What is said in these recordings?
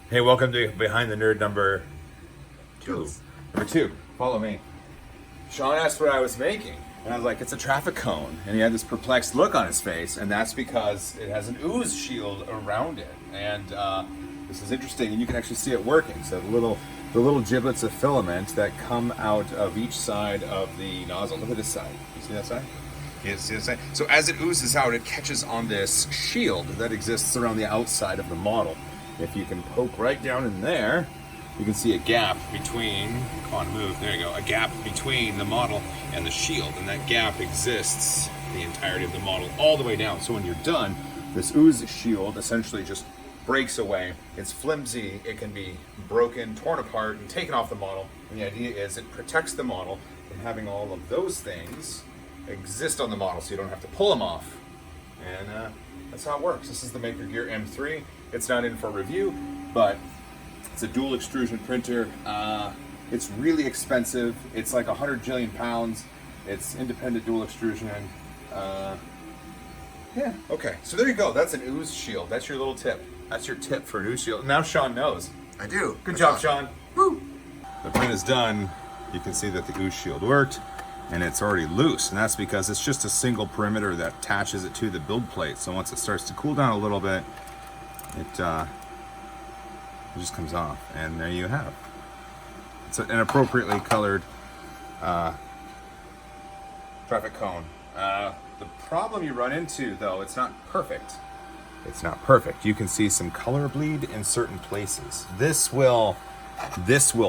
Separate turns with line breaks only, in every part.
Hey, welcome to Behind the Nerd number two. Number two. Follow me. Sean asked what I was making, and I was like, it's a traffic cone. And he had this perplexed look on his face, and that's because it has an ooze shield around it. And this is interesting, and you can actually see it working. So the little giblets of filament that come out of each side of the nozzle. Look at this side. You see that side? You see that side? So as it oozes out, it catches on this shield that exists around the outside of the model. If you can poke right down in there, you can see a gap between, come on, move, there you go, a gap between the model and the shield, and that gap exists the entirety of the model all the way down. So when you're done, this ooze shield essentially just breaks away. It's flimsy, it can be broken, torn apart, and taken off the model. And the idea is it protects the model from having all of those things exist on the model, so you don't have to pull them off. And that's how it works. This is the Maker Gear M3. It's not in for review, but it's a dual extrusion printer. It's really expensive. It's like 100 jillion pounds. It's independent dual extrusion. Yeah, okay. So there you go. That's an ooze shield. That's your little tip. That's your tip for an ooze shield. Now Sean knows.
I do.
Good job, Sean. Woo! The print is done. You can see that the ooze shield worked, and it's already loose, and that's because it's just a single perimeter that attaches it to the build plate. So once it starts to cool down a little bit, it just comes off, and there you have. It's an appropriately colored traffic cone. The problem you run into, though, it's not perfect. It's not perfect. You can see some color bleed in certain places. This will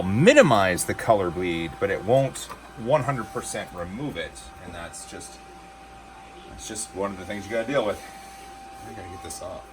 minimize the color bleed, but it won't 100% remove it, and that's just one of the things you gotta deal with. I gotta get this off.